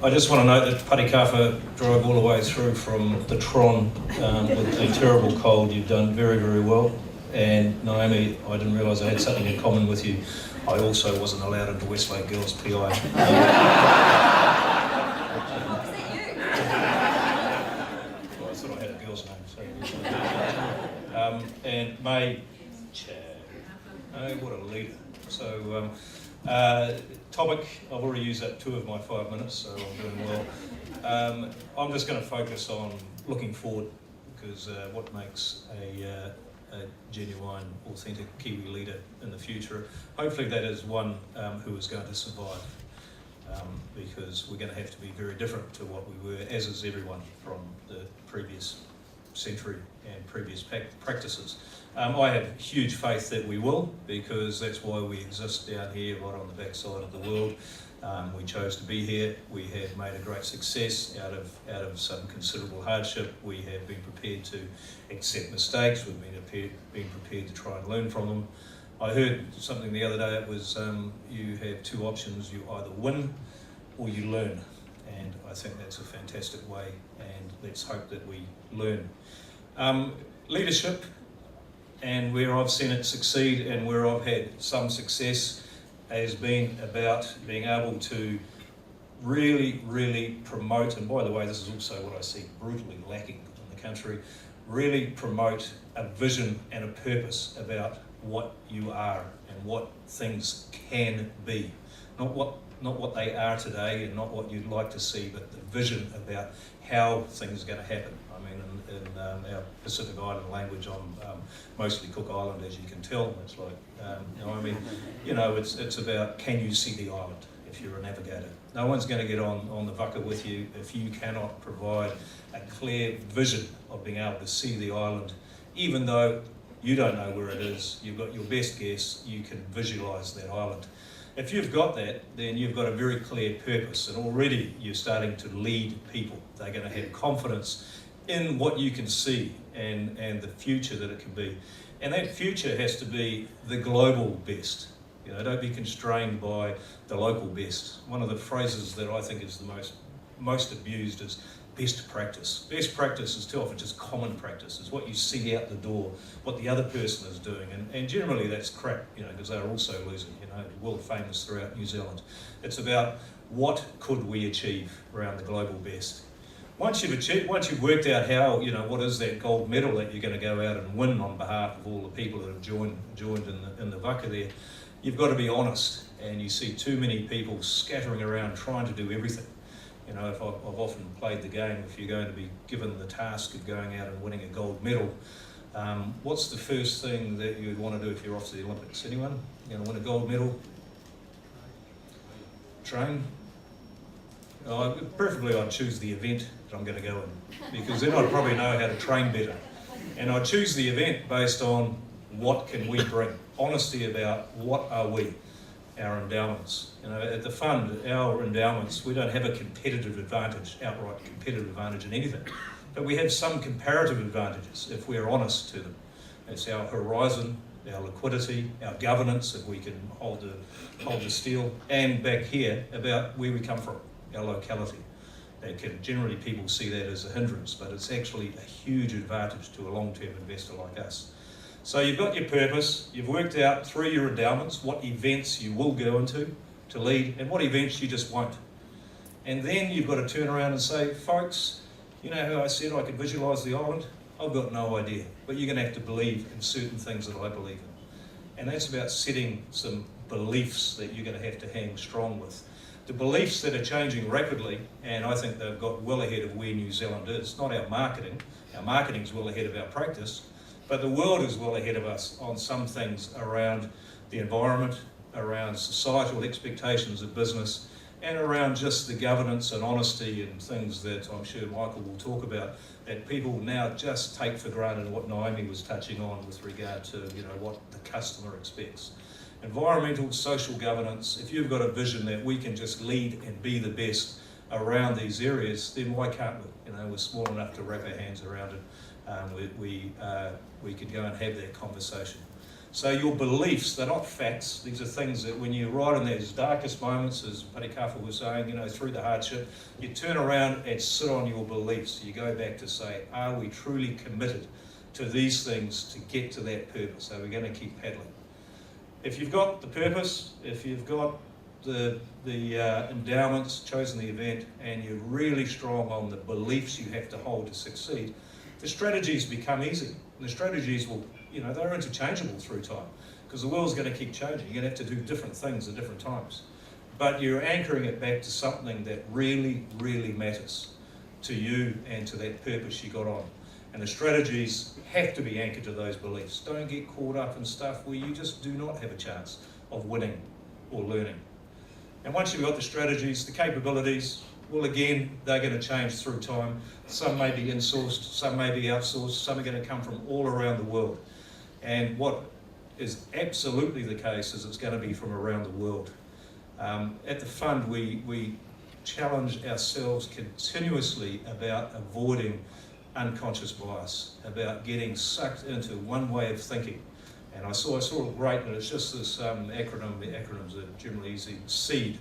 I just want to note that Parikafa drove all the way through from the Tron with a terrible cold. You've done very, very well. And Naomi, I didn't realise I had something in common with you. I also wasn't allowed into Westlake Girls PI. Was that you? Well, I thought I had a girl's name. And May, oh, what a leader. So, topic, I've already used up 2 of my 5 minutes, so I'm doing well. I'm just going to focus on looking forward, because what makes a genuine, authentic Kiwi leader in the future, hopefully that is one who is going to survive, because we're going to have to be very different to what we were, as is everyone from the previous century and previous practices. I have huge faith that we will, because that's why we exist down here, right on the backside of the world. We chose to be here. We have made a great success out of some considerable hardship. We have been prepared to accept mistakes. We've been prepared to try and learn from them. I heard something the other day. It was you have 2 options: you either win or you learn. And I think that's a fantastic way. And let's hope that we learn. Leadership, and where I've seen it succeed and where I've had some success, has been about being able to really, really promote, and by the way, this is also what I see brutally lacking in the country, really promote a vision and a purpose about what you are and what things can be. Not what they are today and not what you'd like to see, but the vision about how things are going to happen. I mean, in our Pacific Island language, I'm mostly Cook Island, as you can tell. It's like, it's about, can you see the island if you're a navigator? No one's going to get on the waka with you if you cannot provide a clear vision of being able to see the island, even though you don't know where it is. You've got your best guess, you can visualise that island. If you've got that, then you've got a very clear purpose, and already you're starting to lead people. They're going to have confidence in what you can see and the future that it can be. And that future has to be the global best. You know, don't be constrained by the local best. One of the phrases that I think is the most abused is best practice. Best practice is too often just common practice. It's what you see out the door, what the other person is doing, and generally that's crap, because they're also losing, world famous throughout New Zealand. It's about what could we achieve around the global best. Once you've worked out how, what is that gold medal that you're going to go out and win on behalf of all the people that have joined in the waka there, you've got to be honest, and you see too many people scattering around trying to do everything. If I've often played the game, if you're going to be given the task of going out and winning a gold medal, what's the first thing that you'd want to do if you're off to the Olympics? Anyone? You want to win a gold medal? Train? Preferably I'd choose the event that I'm going to go in, because then I'd probably know how to train better. And I'd choose the event based on what can we bring, honesty about what are we. Our endowments. At the fund, our endowments, we don't have a competitive advantage, outright competitive advantage in anything, but we have some comparative advantages if we're honest to them. It's our horizon, our liquidity, our governance, if we can hold the steel, and back here about where we come from, our locality. Generally people see that as a hindrance, but it's actually a huge advantage to a long-term investor like us. So you've got your purpose, you've worked out through your endowments what events you will go into to lead and what events you just won't. And then you've got to turn around and say, folks, how I said I could visualise the island? I've got no idea, but you're going to have to believe in certain things that I believe in. And that's about setting some beliefs that you're going to have to hang strong with. The beliefs that are changing rapidly, and I think they've got well ahead of where New Zealand is, not our marketing's well ahead of our practice, but the world is well ahead of us on some things around the environment, around societal expectations of business, and around just the governance and honesty and things that I'm sure Michael will talk about, that people now just take for granted, what Naomi was touching on with regard to what the customer expects. Environmental, social governance, if you've got a vision that we can just lead and be the best around these areas, then why can't we? We're small enough to wrap our hands around it. We could go and have that conversation. So your beliefs, they're not facts. These are things that when you're right in those darkest moments, as Pasifika was saying, you know, through the hardship, you turn around and sit on your beliefs. You go back to say, are we truly committed to these things to get to that purpose? Are we going to keep paddling? If you've got the purpose, if you've got the endowments, chosen the event, and you're really strong on the beliefs you have to hold to succeed, the strategies become easy. And the strategies will, you know, they're interchangeable through time because the world's going to keep changing. You're going to have to do different things at different times. But you're anchoring it back to something that really, really matters to you and to that purpose you got on. And the strategies have to be anchored to those beliefs. Don't get caught up in stuff where you just do not have a chance of winning or learning. And once you've got the strategies, the capabilities, well, again, they're going to change through time. Some may be insourced, some may be outsourced, some are going to come from all around the world. And what is absolutely the case is it's going to be from around the world. At the fund, we challenge ourselves continuously about avoiding unconscious bias, about getting sucked into one way of thinking. And I saw it great, and it's just this acronym. The acronyms are generally easy. SEED,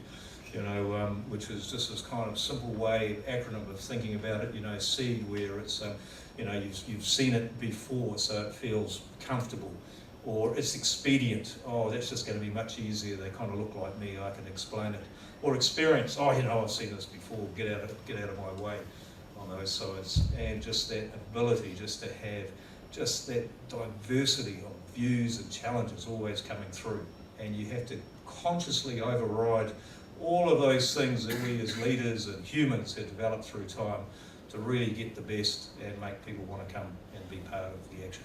you know, which is just this kind of simple way, acronym of thinking about it. You know, SEED, where it's, you know, you've seen it before, so it feels comfortable. Or it's expedient. Oh, that's just going to be much easier. They kind of look like me. I can explain it. Or experience. Oh, you know, I've seen this before. Get out of my way on those sides. And just that ability, just to have just that diversity of views and challenges always coming through. And you have to consciously override all of those things that we as leaders and humans have developed through time to really get the best and make people want to come and be part of the action.